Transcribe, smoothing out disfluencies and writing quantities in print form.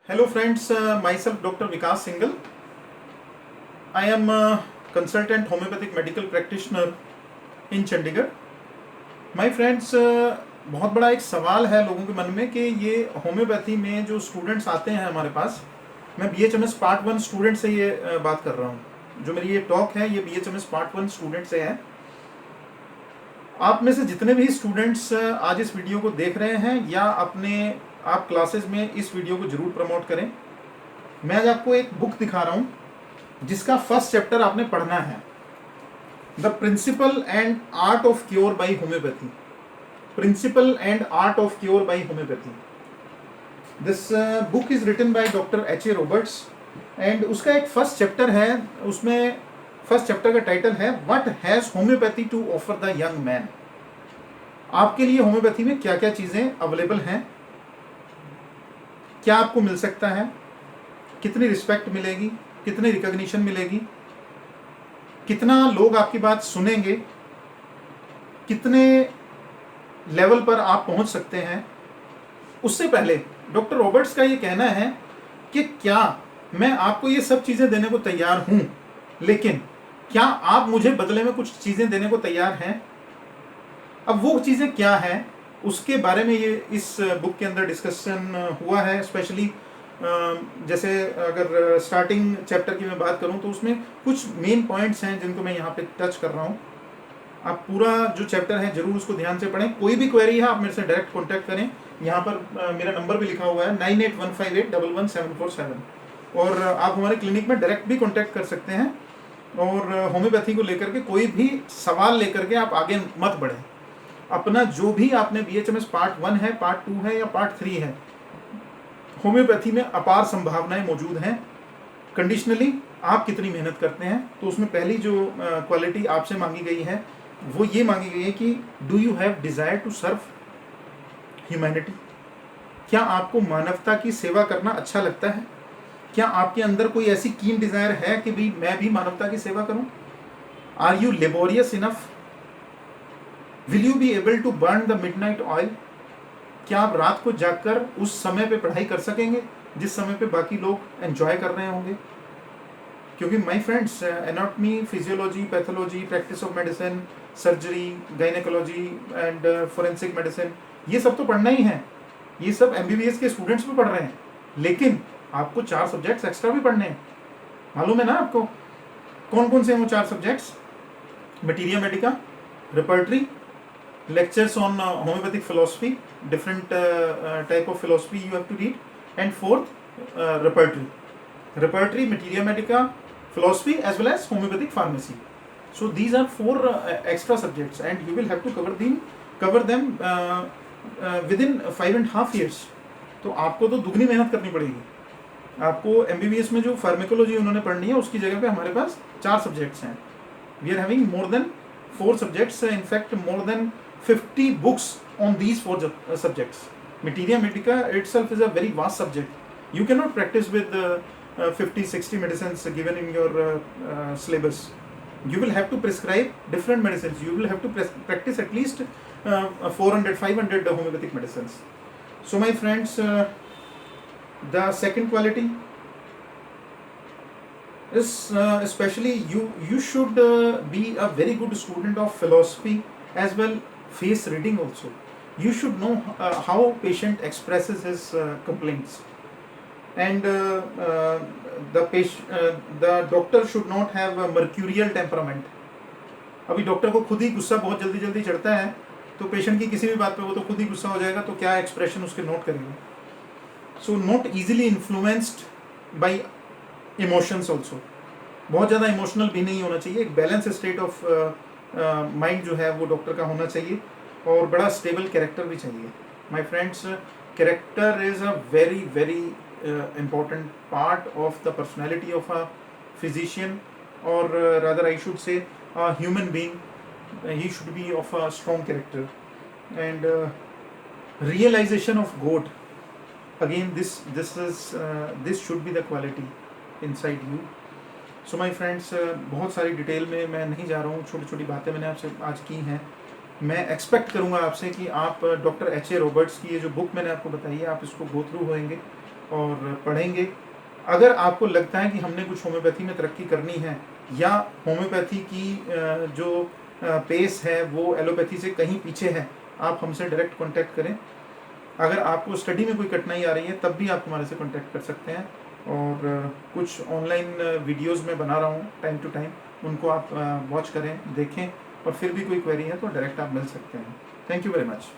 Hello friends, myself Dr. Vikas Singhal. I am a consultant homeopathic medical practitioner in Chandigarh. My friends, बहुत बड़ा एक सवाल है लोगों के मन में कि ये होम्योपैथी में जो स्टूडेंट्स आते हैं हमारे पास, मैं BHMS पार्ट 1 स्टूडेंट से ये बात कर रहा हूँ। जो मेरी ये टॉक है ये BHMS पार्ट 1 स्टूडेंट से है। आप में से जितने भी स्टूडेंट्स आज इस वीडियो को देख रहे हैं या आप क्लासेस में इस वीडियो को जरूर प्रमोट करें। मैं आज आपको एक बुक दिखा रहा हूं जिसका फर्स्ट चैप्टर आपने पढ़ना है, the principle and art of cure by homoeopathy. Principle and art of cure by homoeopathy. This book is written by doctor H.A. Roberts and उसका एक फर्स्ट चैप्टर है। उसमें फर्स्ट चैप्टर का टाइटल है what has homoeopathy to offer the young man. आपके लिए homeopathy में क्या क्या चीजें अवेलेबल हैं, क्या आपको मिल सकता है, कितनी रिस्पेक्ट मिलेगी, कितनी रिकॉग्निशन मिलेगी, कितना लोग आपकी बात सुनेंगे, कितने लेवल पर आप पहुंच सकते हैं। उससे पहले डॉक्टर रॉबर्ट्स का ये कहना है कि क्या मैं आपको ये सब चीज़ें देने को तैयार हूं, लेकिन क्या आप मुझे बदले में कुछ चीज़ें देने को तैयार हैं। अब वो चीज़ें क्या हैं उसके बारे में ये इस बुक के अंदर डिस्कशन हुआ है। स्पेशली जैसे अगर स्टार्टिंग चैप्टर की मैं बात करूं तो उसमें कुछ मेन पॉइंट्स हैं जिनको मैं यहाँ पे टच कर रहा हूँ। आप पूरा जो चैप्टर है जरूर उसको ध्यान से पढ़ें। कोई भी क्वेरी है आप मेरे से डायरेक्ट कॉन्टैक्ट करें। यहाँ पर मेरा नंबर भी लिखा हुआ है 9815811747 और आप हमारे क्लिनिक में डायरेक्ट भी कॉन्टैक्ट कर सकते हैं। और होम्योपैथी को लेकर के कोई भी सवाल लेकर के आप आगे मत बढ़ें। अपना जो भी आपने BHMS पार्ट 1 है, पार्ट 2 है या पार्ट 3 है, होम्योपैथी में अपार संभावनाएं मौजूद हैं। कंडीशनली आप कितनी मेहनत करते हैं। तो उसमें पहली जो क्वालिटी आपसे मांगी गई है वो ये मांगी गई है कि do you have desire to serve humanity. क्या आपको मानवता की सेवा करना अच्छा लगता है? क्या आपके अंदर कोई ऐसी कीन डिजायर है कि भाई मैं भी मानवता की सेवा करूं? Are you laborious enough? Will you be able to burn the midnight oil? क्या आप रात को जागकर उस समय पे पढ़ाई कर सकेंगे जिस समय पे बाकी लोग एंजॉय कर रहे होंगे? क्योंकि my friends, anatomy, physiology, pathology, practice of medicine, surgery, gynaecology and forensic medicine, ये सब तो पढ़ना ही है। ये सब MBBS के स्टूडेंट्स भी पढ़ रहे हैं, लेकिन आपको 4 सब्जेक्ट्स एक्स्ट्रा भी पढ़ने हैं। मालूम है ना आपको कौन कौन से हैं वो 4 subjects? Materia Medica, repertory, lectures on homeopathic philosophy, different type of philosophy you have to read, and fourth repertory, materia medica, philosophy as well as homeopathic pharmacy. So these are 4 extra subjects and you will have to cover them within 5.5 years. तो आपको तो दुगनी मेहनत करनी पड़ेगी। आपको MBBS में जो फार्मेकोलॉजी उन्होंने पढ़नी है उसकी जगह पे हमारे पास 4 सब्जेक्ट्स हैं। We are having more than 4 subjects, in fact more than 50 books on these 4 subjects. Materia medica itself is a very vast subject. You cannot practice with 50-60 medicines given in your syllabus. You will have to prescribe different medicines. You will have to practice at least 400-500 homeopathic medicines. So my friends, the second quality is especially you should be a very good student of philosophy as well face reading also. You should know how patient expresses his complaints, and the doctor should not have a mercurial temperament. अभी doctor को खुद ही गुस्सा बहुत जल्दी जल्दी चढ़ता है तो पेशेंट की किसी भी बात पे वो तो खुद ही गुस्सा हो जाएगा, तो क्या एक्सप्रेशन उसके नोट करेंगे। So not easily influenced by emotions also. बहुत ज़्यादा इमोशनल भी नहीं होना चाहिए। एक बैलेंस स्टेट ऑफ माइंड जो है वो डॉक्टर का होना चाहिए और बड़ा स्टेबल कैरेक्टर भी चाहिए। My friends, character is a very very important part of the personality of a physician, और rather I should say human being. He should be of a strong character and realization of God. Again this should be the quality inside you. So my friends, बहुत सारी detail में मैं नहीं जा रहा हूँ, छोटी छोटी बातें मैंने आपसे आज की हैं। मैं एक्सपेक्ट करूँगा आपसे कि आप डॉक्टर H.A. रॉबर्ट्स की ये जो बुक मैंने आपको बताई है आप इसको गो थ्रू होएंगे और पढ़ेंगे। अगर आपको लगता है कि हमने कुछ होम्योपैथी में तरक्की करनी है या होम्योपैथी की जो पेस है वो एलोपैथी से कहीं पीछे है, आप हमसे डायरेक्ट कांटेक्ट करें। अगर आपको स्टडी में कोई कठिनाई आ रही है तब भी आप हमारे से कांटेक्ट कर सकते हैं। और कुछ ऑनलाइन वीडियोस मैं बना रहा हूँ टाइम टू टाइम, उनको आप वॉच करें, देखें, और फिर भी कोई क्वेरी है तो डायरेक्ट आप मिल सकते हैं। Thank you very much.